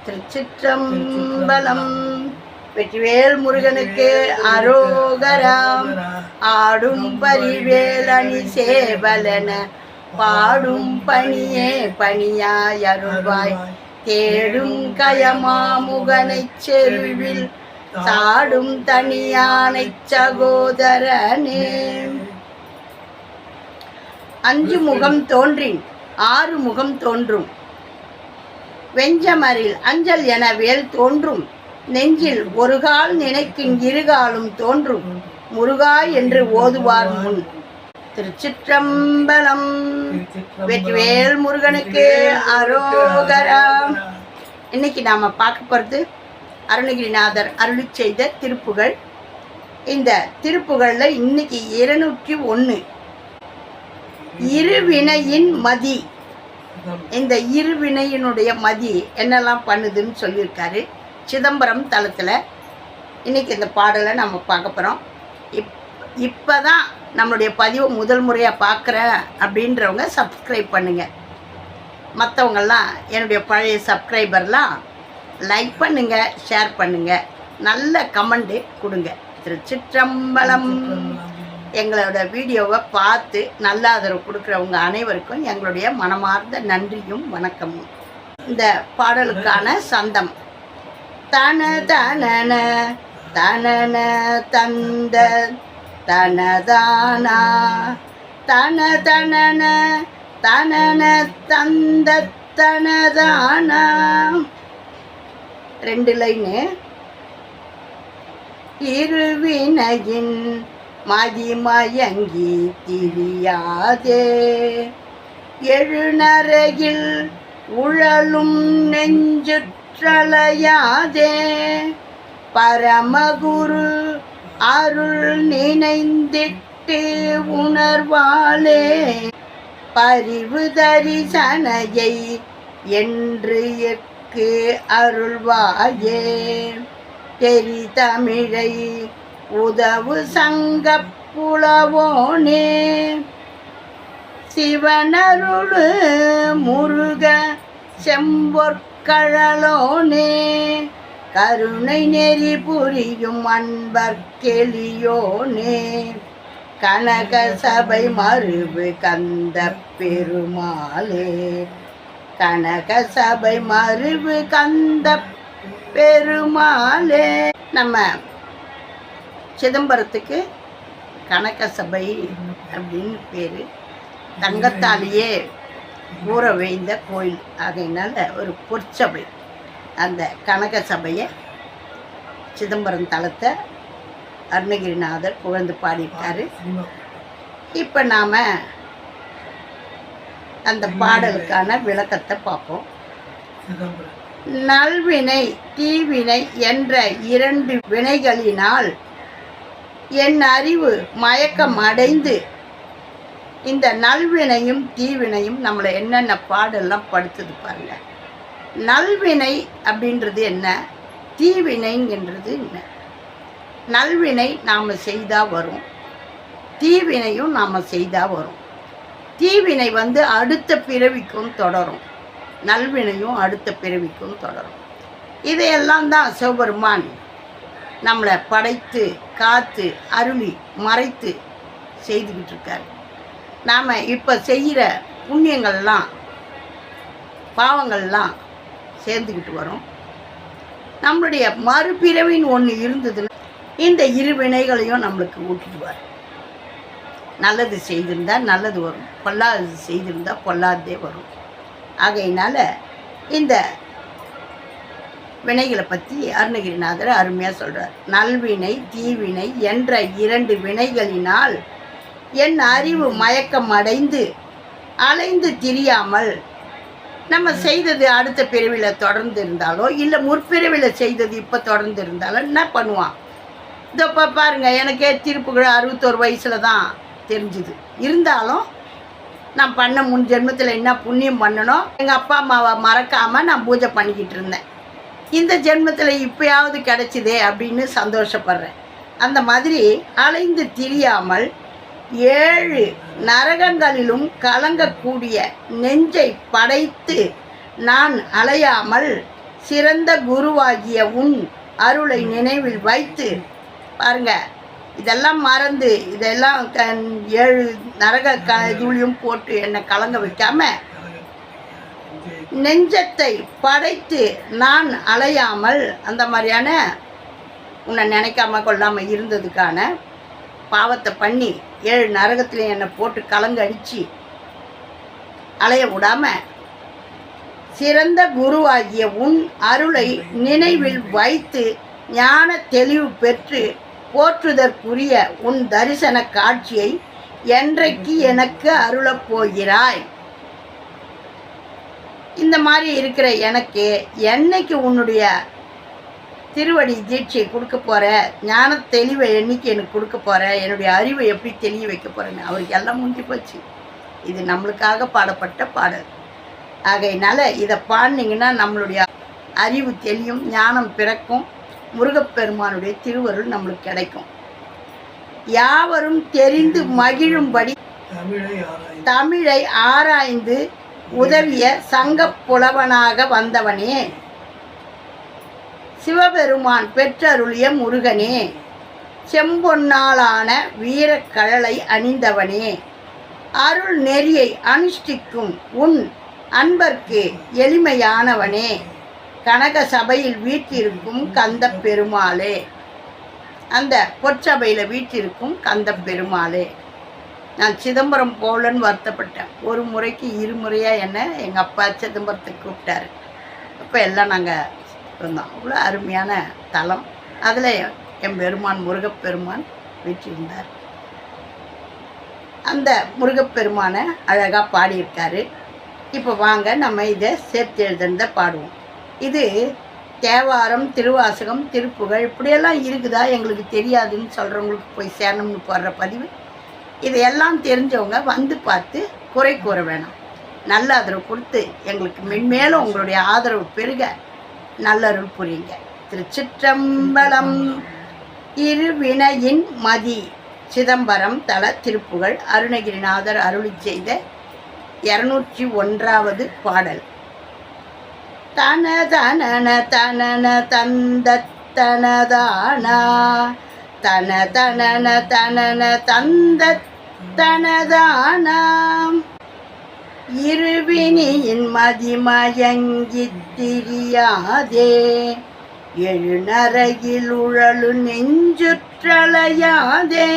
திருச்சிற்றம்பலம். வெற்றிவேல் முருகனுக்கு அரோகராம். ஆடும் பரிவேலணி சேவலன பாடும் பணியே பணியாய் அருள்வாய். தேடும் கயமாமுகனைச் செருவில் சாடும் தனியானைச் சகோதரனே. அஞ்சு முகம் தோன்றின் ஆறு முகம் தோன்றும். வெஞ்சமரில் அஞ்சல் என வேல் தோன்றும். நெஞ்சில் ஒரு கால் நினைக்கும் இருகாலும் தோன்றும். முருகா என்று ஓதுவார் முன். திருச்சிற்றம்பலம். வெற்றிவேல் முருகனுக்கு அரோகராம். இன்னைக்கு நாம பார்க்க போறது அருணகிரிநாதர் அருளி செய்த திருப்புகழ். இந்த திருப்புகழ்ல இன்னைக்கு 201 இருவினையின் மதி. இந்த இருவினையினுடைய மதி என்னெல்லாம் பண்ணுதுன்னு சொல்லியிருக்காரு சிதம்பரம் தலத்தில். இன்னைக்கு இந்த பாடலை நம்ம பார்க்க போகிறோம். இப்போ தான் நம்மளுடைய பதிவை முதல் முறையாக பார்க்குறேன் அப்படின்றவங்க சப்ஸ்கிரைப் பண்ணுங்கள். மற்றவங்கெல்லாம் என்னுடைய பழைய சப்ஸ்கிரைபர்லாம் லைக் பண்ணுங்கள், ஷேர் பண்ணுங்கள், நல்ல கமெண்ட்டு கொடுங்க. திருச்சிற்றம்பலம். எங்களோட வீடியோவை பார்த்து நல்ல ஆதரவு கொடுக்குறவங்க அனைவருக்கும் எங்களுடைய மனமார்ந்த நன்றியும் வணக்கமும். இந்த பாடலுக்கான சந்தம் தன தனன தனன தந்த தனதானா தன தனன தனன தந்த தனதானா. 2 லைனு. இருவினையின் மதிமயங்கி திரியாதே எழுநரையில் உழலும் நெஞ்சுற்றலையாதே பரமகுரு அருள் நினைந்திட்டு உணர்வாளே பரிவு தரிசனையை என்று எக்கு அருள்வாயே தெரி தமிழை உதவு சங்க புலவோனே சிவனருளு முருக செம்பொற்கழலோனே கருணை நெறி புரியும் அன்பர் கெளியோனே கனக சபை மருவு கந்த பெருமாளே கனக சபை மருவு கந்த பெருமாளே. நம்ம சிதம்பரத்துக்கு கனக சபை அப்படின்னு பேர். தங்கத்தாலேயே கூற வைந்த கோயில் ஆகையினால ஒரு பொற்சபை. அந்த கனக சபையை சிதம்பரம் தலத்தை அருணகிரிநாதர் புகழ்ந்து பாடியிருக்காரு. இப்போ நாம் அந்த பாடலுக்கான விளக்கத்தை பார்ப்போம். நல்வினை தீவினை என்ற 2 வினைகளினால் என் அறிவு மயக்கம் அடைந்து இந்த நல்வினையும் தீவினையும் நம்மளை என்னென்ன பாடெல்லாம் படுத்துது பாருங்க. நல்வினை அப்படின்றது என்ன, தீவினைங்கிறது என்ன? நல்வினை நாம் செய்தால் வரும், தீவினையும் நாம் செய்தால் வரும். தீவினை அடுத்த பிறவிக்கும் தொடரும், நல்வினையும் அடுத்த பிறவிக்கும் தொடரும். இதையெல்லாம் தான் சிவபெருமான் நம்மளை படைத்து காத்து அருளி மறைத்து செய்துக்கிட்டு இருக்காரு. நாம் இப்போ செய்கிற புண்ணியங்கள்லாம் பாவங்கள்லாம் சேர்ந்துக்கிட்டு வரும். நம்மளுடைய மறுபிறவின்னு ஒன்று இருந்ததுன்னா இந்த இரு வினைகளையும் நம்மளுக்கு ஊட்டிடுவார். நல்லது செய்திருந்தால் நல்லது வரும், பொல்லாதது செய்திருந்தால் பொல்லாததே வரும். ஆகையினால இந்த வினைகளை பற்றி அருணகிரிநாதர் அருமையாக சொல்கிறார். நல்வினை தீவினை என்ற 2 வினைகளினால் என் அறிவு மயக்கம் அடைந்து அலைந்து திரியாமல் நம்ம செய்தது அடுத்த பிறவியில் தொடர்ந்து இருந்தாலோ இல்லை முற்பிறவியில் செய்தது இப்போ தொடர்ந்து இருந்தாலோ என்ன பண்ணுவான்? இதோ பாருங்கள், எனக்கே திருப்புகழ் 61 வயசில் தான் தெரிஞ்சுது. இருந்தாலும் நான் பண்ண முன் ஜென்மத்தில் என்ன புண்ணியம் பண்ணணும், எங்கள் அப்பா அம்மாவை மறக்காமல் நான் பூஜை பண்ணிக்கிட்டு இருந்தேன். இந்த ஜென்மத்தில் இப்போயாவது கிடைச்சிதே அப்படின்னு சந்தோஷப்படுறேன். அந்த மாதிரி அலைந்து திரியாமல் 7 நரகங்களிலும் கலங்கக்கூடிய நெஞ்சை படைத்து நான் அலையாமல் சிறந்த குருவாகிய உன் அருளை நினைவில் வைத்து பாருங்க. இதெல்லாம் மறந்து இதெல்லாம் 7 நரக இதுலையும் போட்டு என்னை கலங்க வைக்காம நெஞ்சத்தை படைத்து நான் அலையாமல் அந்த மாதிரியான உன்னை நினைக்காம கொள்ளாமல் இருந்ததுக்கான பாவத்தை பண்ணி 7 நரகத்துலேயும் என்னை போட்டு கலங்க அடித்து அலைய விடாம சிறந்த குருவாகிய உன் அருளை நினைவில் வைத்து ஞான தெளிவு பெற்று போற்றுதற்குரிய உன் தரிசன காட்சியை என்றைக்கு எனக்கு அருளப் போகிறாய்? இந்த மாதிரி இருக்கிற எனக்கு என்னைக்கு உன்னுடைய திருவடி தீட்சை கொடுக்க போகிற, ஞான தெளிவை என்னைக்கு எனக்கு கொடுக்க போகிற, என்னுடைய அறிவை எப்படி தெளிய வைக்க போகிறேன்னு அவருக்கு எல்லாம் முடிஞ்சு போச்சு. இது நம்மளுக்காக பாடப்பட்ட பாடல். ஆகையினால இதை பாடினீங்கன்னா நம்மளுடைய அறிவு தெளியும், ஞானம் பிறக்கும், முருகப்பெருமானுடைய திருவருள் நம்மளுக்கு கிடைக்கும். யாவரும் தெரிந்து மகிழும்படி தமிழை ஆராய்ந்து உதவிய சங்கப் புலவனாக வந்தவனே, சிவபெருமான் பெற்றருளிய முருகனே, செம்பொன்னாலான வீரக்கழலை அணிந்தவனே, அருள் நெறியை அனுஷ்டிக்கும் உன் அன்பர்க்கு எளிமையானவனே, கனக சபையில் வீற்றிருக்கும் கந்த பெருமாளே, அந்த பொற்சபையில் வீற்றிருக்கும் கந்த பெருமாளே. நான் சிதம்பரம் போகலன்னு வருத்தப்பட்டேன். ஒரு முறைக்கு 2 முறையாக என்னை எங்கள் அப்பா சிதம்பரத்துக்கு கூப்பிட்டாரு. அப்போ எல்லாம் நாங்கள் இருந்தோம். அவ்வளோ அருமையான தலம். அதில் என் பெருமான் முருகப்பெருமான் வீற்றிருந்தார். அந்த முருகப்பெருமானை அழகாக பாடியிருக்காரு. இப்போ வாங்க நம்ம இதை சேர்த்து எழுதுனதை பாடுவோம். இது தேவாரம், திருவாசகம், திருப்புகழ் இப்படியெல்லாம் இருக்குதா எங்களுக்கு தெரியாதுன்னு சொல்கிறவங்களுக்கு போய் சேரணும்னு போடுற பதிவு. இதையெல்லாம் தெரிஞ்சவங்க வந்து பார்த்து குறை கூற வேணாம். நல்ல ஆதரவு கொடுத்து எங்களுக்கு மென்மேலும் உங்களுடைய ஆதரவு பெருக நல்லருள் புரியுங்க. திருச்சிற்றம்பலம். இருவினையின் மதி. சிதம்பரம் தல திருப்புகழ். அருணகிரிநாதர் அருளி செய்த 201வது பாடல். தன தனன தனன தந்த தனதானா, தன தனன தனன தந்த தனதானாம். இருவினியின் மதிமயங்கித் திரியாதே, 7 நரகில் உழலு நெஞ்சுற்றலையாதே,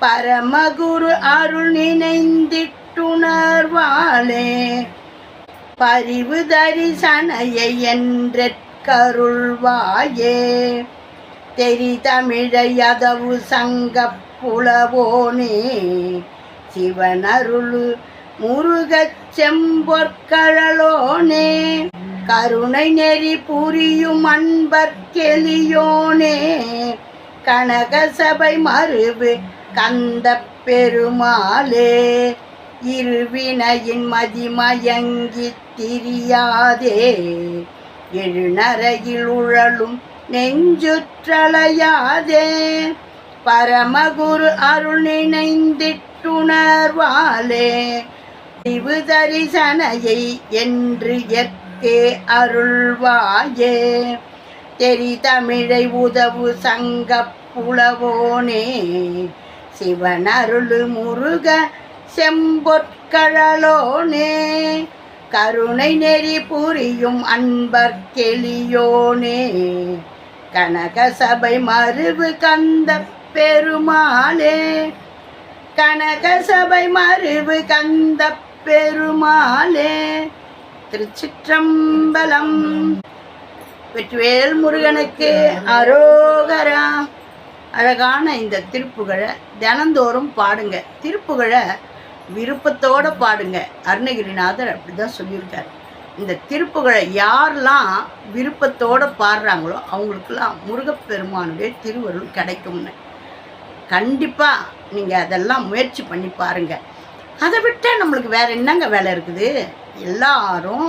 பரமகுரு அருள் நினைந்திட்டுணர்வாளே, பரிவு தரிசனையை என்றற்கருள்வாயே, தெரி தமிழையதவு சங்கப் புலவோனே, சிவனருளு முருகச் செம்பொற்கழலோனே, கருணை நெறி புரியும் அன்பர்க்கெளியோனே, கனக சபை மருவு கந்த பெருமாளே, இருவினையின் மதிமயங்கி திரியாதே, 7 நரகில் உழலும் நெஞ்சுற்றலையாதே, பரமகுரு அருள் நினைந்திட்டுணர்வாளே, அறிவு தரிசனையை என்று எற்கே அருள்வாயே, தெரி தமிழை உதவு சங்கப் புலவோனே, சிவனருளு முருக செம்பொற்கழலோனே, கருணை நெறி புரியும் அன்பர்க்கெளியோனே, கனக சபை மருவு கந்த பெருமாளே, கனக சபை மருவு கந்த பெருமாளே. திருச்சிற்றம்பலம். வெற்றிவேல் முருகனுக்கு அரோகரா. அழகான இந்த திருப்புகழை தினந்தோறும் பாடுங்க. திருப்புகழை விருப்பத்தோடு பாடுங்க. அருணகிரிநாதர் அப்படி தான் சொல்லியிருக்கார். இந்த திருப்புகழை யாரெல்லாம் விருப்பத்தோடு பாடுறாங்களோ அவங்களுக்கெல்லாம் முருகப்பெருமானுடைய திருவருள் கிடைக்கும்னு. கண்டிப்பாக நீங்கள் அதெல்லாம் முயற்சி பண்ணி பாருங்கள். அதை விட்டால் நம்மளுக்கு வேறு என்னங்க வேலை இருக்குது? எல்லாரும்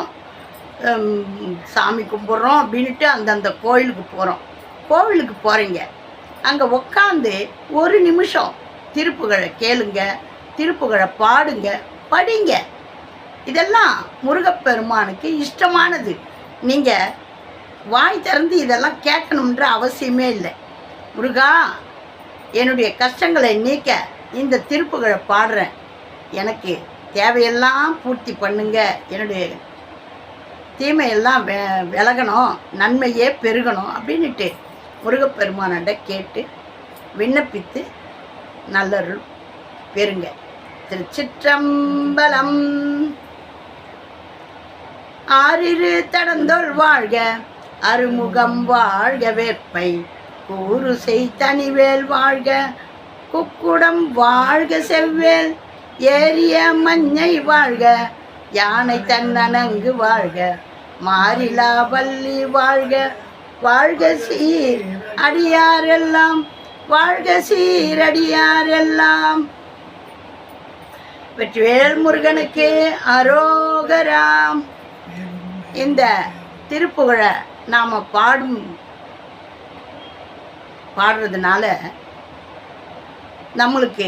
சாமி கும்பிட்றோம் அப்படின்ட்டு அந்தந்த கோயிலுக்கு போகிறோம். கோவிலுக்கு போகிறீங்க, அங்கே உக்காந்து 1 நிமிஷம் திருப்புகழை கேளுங்க, திருப்புகழை பாடுங்க, படிங்க. இதெல்லாம் முருகப்பெருமானுக்கு இஷ்டமானது. நீங்கள் வாய் திறந்து இதெல்லாம் கேட்கணுன்ற அவசியமே இல்லை. முருகா, என்னுடைய கஷ்டங்களை நீக்க இந்த திருப்புகழை பாடுறேன், எனக்கு தேவையெல்லாம் பூர்த்தி பண்ணுங்க, என்னுடைய தீமையெல்லாம் விலகணும், நன்மையே பெருகணும் அப்படின்ட்டு முருகப்பெருமானிட்ட கேட்டு விண்ணப்பித்து நல்லருள் பெறுங்க. திருச்சிற்றம்பலம். ஆறிரு தடந்தோள் வாழ்க, அருமுகம் வாழ்க, வேற்பை கூறு செய் தனிவேல் வாழ்க, குக்குடம் வாழ்க, செவ்வேல் ஏரிய மஞ்சை வாழ்க, யானை தன்னனங்கு வாழ்க, மாறிலா வள்ளி வாழ்க, வாழ்க சீர் அடியாரெல்லாம், வாழ்க சீர் அடியாரெல்லாம். வெற்றிவேல் முருகனுக்கு அரோகராம். இந்த திருப்புகழை நாம் பாடுறதுனால நம்மளுக்கு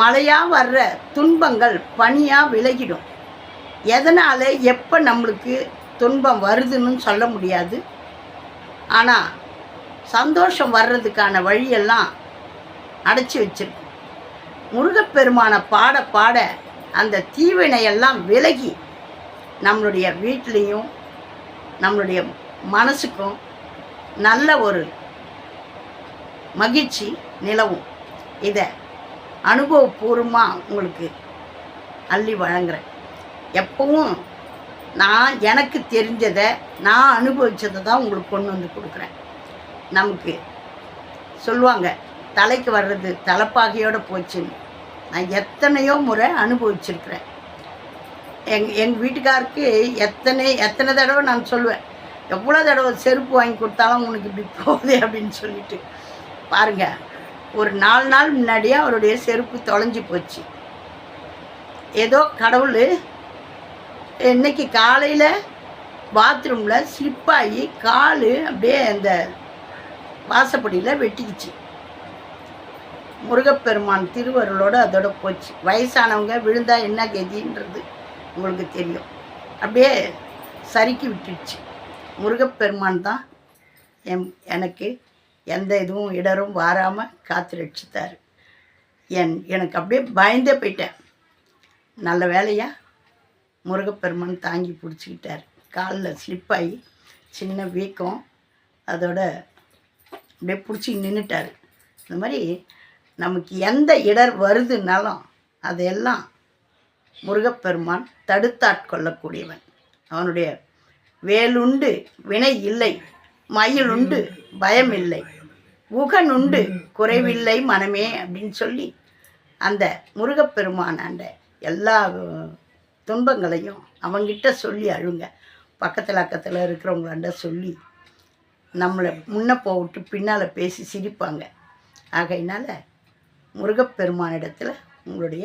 மழையாக வர்ற துன்பங்கள் பனியாக விலகிடும். எதனால் எப்போ நம்மளுக்கு துன்பம் வருதுன்னு சொல்ல முடியாது. ஆனால் சந்தோஷம் வர்றதுக்கான வழியெல்லாம் அடைச்சி வச்சிருக்கும். முருகப்பெருமானை பாட பாட அந்த தீவினையெல்லாம் விலகி நம்மளுடைய வீட்லேயும் நம்மளுடைய மனசுக்கும் நல்ல ஒரு மகிழ்ச்சி நிலவும். இதை அனுபவபூர்வமாக உங்களுக்கு அள்ளி வழங்குறேன். எப்பவும் நான் எனக்கு தெரிஞ்சதை, நான் அனுபவித்ததை தான் உங்களுக்கு கொண்டு வந்து கொடுக்குறேன். நமக்கு சொல்லுவாங்க, தலைக்கு வர்றது தலைப்பாகையோடு போச்சுன்னு. நான் எத்தனையோ முறை அனுபவிச்சிருக்கிறேன். எங்கள் வீட்டுக்காருக்கு எத்தனை தடவை நான் சொல்லுவேன், எவ்வளோ தடவை செருப்பு வாங்கி கொடுத்தாலும் உனக்கு இப்படி போகுது அப்படின்னு சொல்லிட்டு. பாருங்கள், ஒரு 4 நாள் முன்னாடியே அவருடைய செருப்பு தொலைஞ்சி போச்சு. ஏதோ கடவுள் இன்னைக்கு காலையில் பாத்ரூமில் ஸ்லிப்பாகி கால் அப்படியே அந்த வாசப்படியில் வெட்டிக்கிச்சு. முருகப்பெருமான் திருவருளோடு அதோட போச்சு. வயசானவங்க விழுந்தா என்ன கதின்றது உங்களுக்கு தெரியும். அப்படியே சறுக்கி விட்டுடுச்சு. முருகப்பெருமான் தான் எனக்கு எந்த இதுவும் இடரும் வாராமல் காத்து ரட்சித்தார். எனக்கு அப்படியே பயந்தே போயிட்டேன். நல்ல வேலையாக முருகப்பெருமான் தாங்கி பிடிச்சிக்கிட்டார். காலில் ஸ்லிப்பாகி சின்ன வீக்கம், அதோட அப்படியே பிடிச்சி நின்றுட்டார். இந்த மாதிரி நமக்கு எந்த இடர் வருதுன்னாலும் அதையெல்லாம் முருகப்பெருமான் தடுத்தாட்கொள்ளக்கூடியவன். அவனுடைய வேலுண்டு வினை இல்லை, மயிலுண்டு பயம் இல்லை, உகனுண்டு குறைவில்லை மனமே அப்படின்னு சொல்லி அந்த முருகப்பெருமானாண்ட எல்லா துன்பங்களையும் அவங்கிட்ட சொல்லி அழுங்க. பக்கத்தில் இருக்கிறவங்களாண்ட சொல்லி நம்மளை முன்ன போவிட்டு பின்னால் பேசி சிரிப்பாங்க. ஆகையினால் முருகப்பெருமானிடத்தில் உங்களுடைய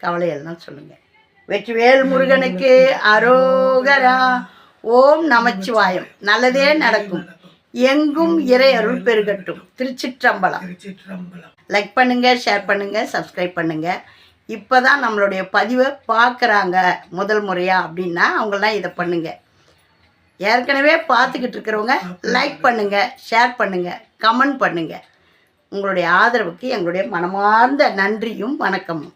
கவலையெல்லாம் சொல்லுங்கள். வெற்றிவேல் முருகனுக்கு அரோகரா. ஓம் நமச்சிவாயம். நல்லதே நடக்கும். எங்கும் இறை அருள் பெருகட்டும். திருச்சிற்றம்பலம். லைக் பண்ணுங்கள், ஷேர் பண்ணுங்கள், சப்ஸ்கிரைப் பண்ணுங்கள். இப்போ தான் நம்மளுடைய பதிவை பார்க்குறாங்க முதல் முறையாக அப்படின்னா அவங்களாம் இதை பண்ணுங்கள். ஏற்கனவே பார்த்துக்கிட்டு இருக்கிறவங்க லைக் பண்ணுங்கள், ஷேர் பண்ணுங்கள், கமெண்ட் பண்ணுங்கள். உங்களுடைய ஆதரவுக்கு எங்களுடைய மனமார்ந்த நன்றியும் வணக்கமும்.